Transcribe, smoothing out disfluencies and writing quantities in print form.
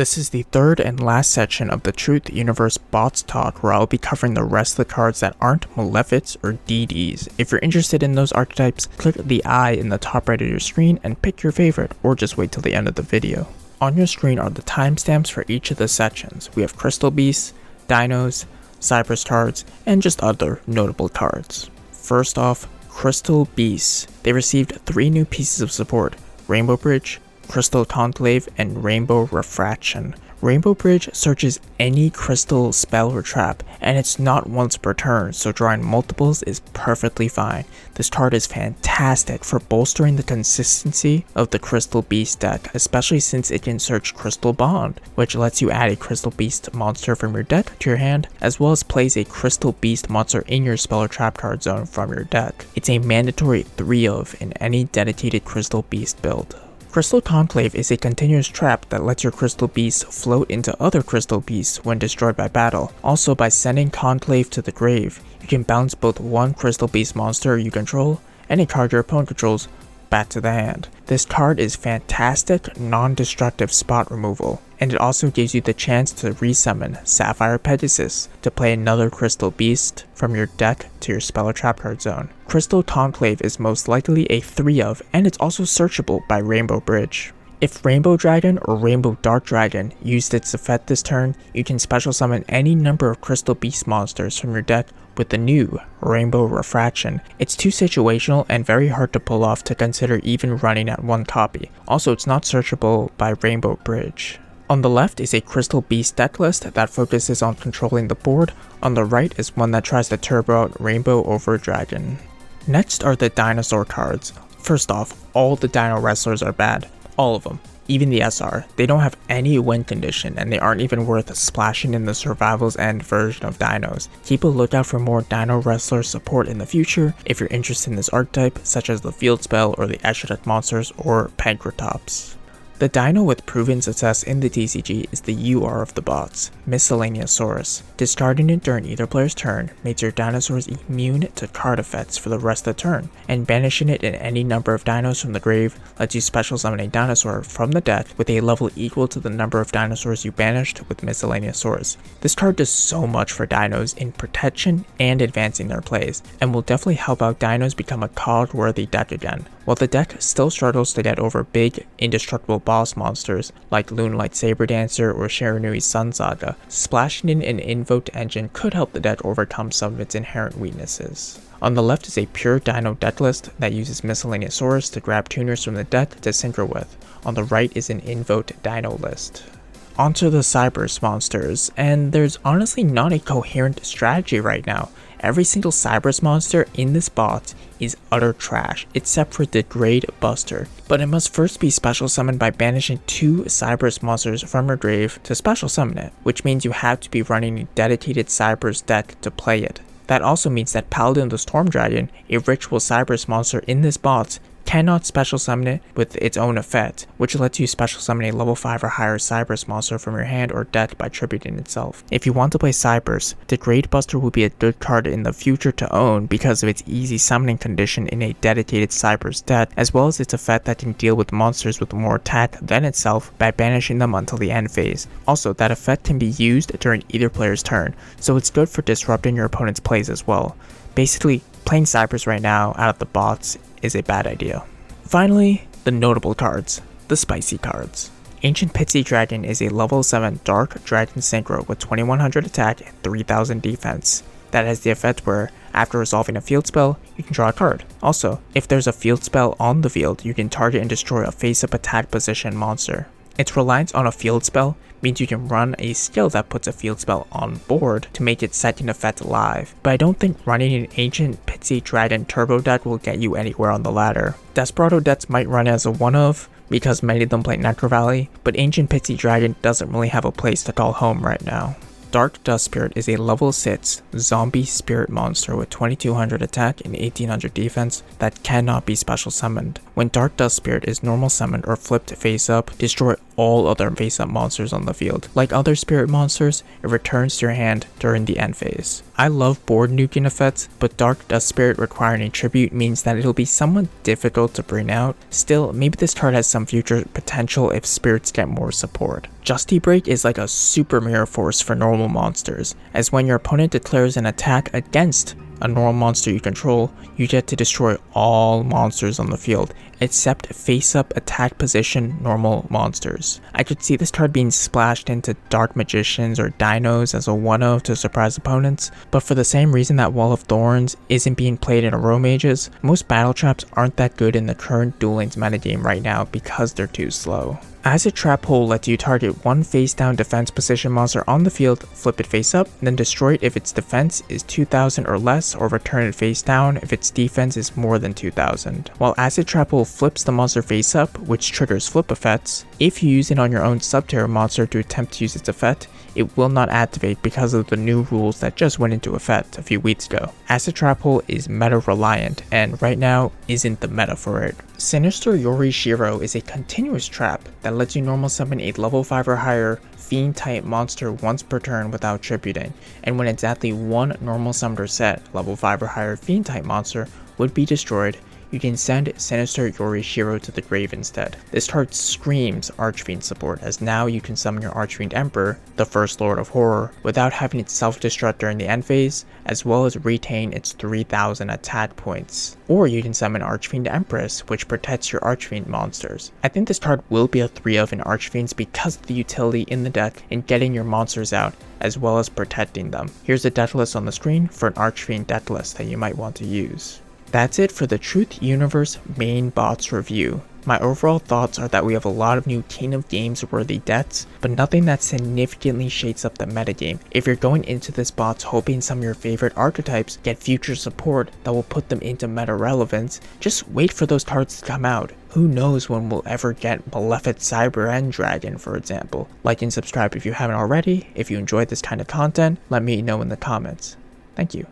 This is the third and last section of the Truth Universe Bots talk, where I'll be covering the rest of the cards that aren't Malefics or DDs. If you're interested in those archetypes, click the eye in the top right of your screen and pick your favorite, or just wait till the end of the video. On your screen are the timestamps for each of the sections. We have Crystal Beasts, Dinos, Cypress cards, and just other notable cards. First off, Crystal Beasts. They received 3 new pieces of support: Rainbow Bridge, Crystal Conclave, and Rainbow Refraction. Rainbow Bridge searches any crystal spell or trap, and it's not once per turn, so drawing multiples is perfectly fine. This card is fantastic for bolstering the consistency of the Crystal Beast deck, especially since it can search Crystal Bond, which lets you add a Crystal Beast monster from your deck to your hand, as well as place a Crystal Beast monster in your spell or trap card zone from your deck. It's a mandatory 3-of in any dedicated Crystal Beast build. Crystal Conclave is a continuous trap that lets your Crystal Beasts float into other Crystal Beasts when destroyed by battle. Also, by sending Conclave to the grave, you can bounce both one Crystal Beast monster you control and a card your opponent controls back to the hand. This card is fantastic non-destructive spot removal, and it also gives you the chance to resummon Sapphire Pegasus to play another Crystal Beast from your deck to your spell or trap card zone. Crystal Conclave is most likely a 3-of, and it's also searchable by Rainbow Bridge. If Rainbow Dragon or Rainbow Dark Dragon used its effect this turn, you can special summon any number of Crystal Beast monsters from your deck with the new Rainbow Refraction. It's too situational and very hard to pull off to consider even running at 1 copy. Also, it's not searchable by Rainbow Bridge. On the left is a Crystal Beast deck list that focuses on controlling the board. On the right is one that tries to turbo out Rainbow over Dragon. Next are the Dinosaur cards. First off, all the Dino Wrestlers are bad. All of them. Even the SR. They don't have any win condition, and they aren't even worth splashing in the Survival's End version of Dinos. Keep a lookout for more Dino Wrestler support in the future if you're interested in this archetype, such as the Field Spell or the Extra Monsters or Pankratops. The dino with proven success in the TCG is the UR of the bots, Miscellaneousaurus. Discarding it during either player's turn makes your dinosaurs immune to card effects for the rest of the turn, and banishing it in any number of dinos from the grave lets you special summon a dinosaur from the deck with a level equal to the number of dinosaurs you banished with Miscellaneousaurus. This card does so much for dinos in protection and advancing their plays, and will definitely help out dinos become a card-worthy deck again. While the deck still struggles to get over big, indestructible boss monsters like Loonlight Saber Dancer or Shiranui's Sun Saga, splashing in an invoked engine could help the deck overcome some of its inherent weaknesses. On the left is a pure dino deck list that uses Miscellaneousaurus to grab tuners from the deck to synchro with. On the right is an invoked dino list. Onto the Cypress Monsters, and there's honestly not a coherent strategy right now. Every single Cypress monster in this bot is utter trash, except for the Grade Buster, but it must first be special summoned by banishing 2 Cypress monsters from your grave to special summon it, which means you have to be running a dedicated Cypress deck to play it. That also means that Paladin the Storm Dragon, a ritual Cypress monster in this bot, cannot special summon it with its own effect, which lets you special summon a level 5 or higher Cypress monster from your hand or deck by tributing itself. If you want to play Cypress, the Grade Buster will be a good card in the future to own because of its easy summoning condition in a dedicated Cypress deck, as well as its effect that can deal with monsters with more attack than itself by banishing them until the end phase. Also, that effect can be used during either player's turn, so it's good for disrupting your opponent's plays as well. Basically, playing Cypress right now out of the bots is a bad idea. Finally, the notable cards, the spicy cards. Ancient Pixie Dragon is a level 7 Dark Dragon Synchro with 2100 attack and 3000 defense. That has the effect where, after resolving a field spell, you can draw a card. Also, if there's a field spell on the field, you can target and destroy a face-up attack position monster. Its reliance on a field spell means you can run a skill that puts a field spell on board to make its second effect live, but I don't think running an Ancient Pixie Dragon turbo deck will get you anywhere on the ladder. Desperado decks might run as a 1-of, because many of them play Necro Valley, but Ancient Pixie Dragon doesn't really have a place to call home right now. Dark Dust Spirit is a level 6 zombie spirit monster with 2200 attack and 1800 defense that cannot be special summoned. When Dark Dust Spirit is normal summoned or flipped face up, destroy all other face-up monsters on the field. Like other spirit monsters, it returns to your hand during the end phase. I love board nuking effects, but Dark Dust Spirit requiring a tribute means that it'll be somewhat difficult to bring out. Still, maybe this card has some future potential if spirits get more support. Justy Break is like a super mirror force for normal monsters, as when your opponent declares an attack against a normal monster you control, you get to destroy all monsters on the field, except face-up attack position normal monsters. I could see this card being splashed into Dark Magicians or Dinos as a 1-0 to surprise opponents, but for the same reason that Wall of Thorns isn't being played in Row Mages, most battle traps aren't that good in the current Duel Links metagame right now because they're too slow. Acid Trap Hole lets you target one face-down defense position monster on the field, flip it face-up, then destroy it if its defense is 2000 or less, or return it face-down if its defense is more than 2000. While Acid Trap Hole flips the monster face-up, which triggers flip effects, if you use it on your own Subterror monster to attempt to use its effect, it will not activate because of the new rules that just went into effect a few weeks ago. Acid Trap Hole is meta reliant, and right now isn't the meta for it. Sinister Yori Shiro is a continuous trap that lets you normal summon a level 5 or higher fiend type monster once per turn without tributing, and when exactly one normal summoner set level 5 or higher fiend type monster would be destroyed, you can send Sinister Yori Shiro to the grave instead. This card screams Archfiend support, as now you can summon your Archfiend Emperor, the first Lord of Horror, without having it self-destruct during the end phase, as well as retain its 3000 attack points. Or you can summon Archfiend Empress, which protects your Archfiend monsters. I think this card will be a 3-of in Archfiends because of the utility in the deck in getting your monsters out, as well as protecting them. Here's the deck list on the screen for an Archfiend deck list that you might want to use. That's it for the Truth Universe main bots review. My overall thoughts are that we have a lot of new King of Games worthy decks, but nothing that significantly shakes up the metagame. If you're going into this bots hoping some of your favorite archetypes get future support that will put them into meta relevance, just wait for those cards to come out. Who knows when we'll ever get Malefic Cyber End Dragon, for example. Like and subscribe if you haven't already. If you enjoyed this kind of content, let me know in the comments. Thank you.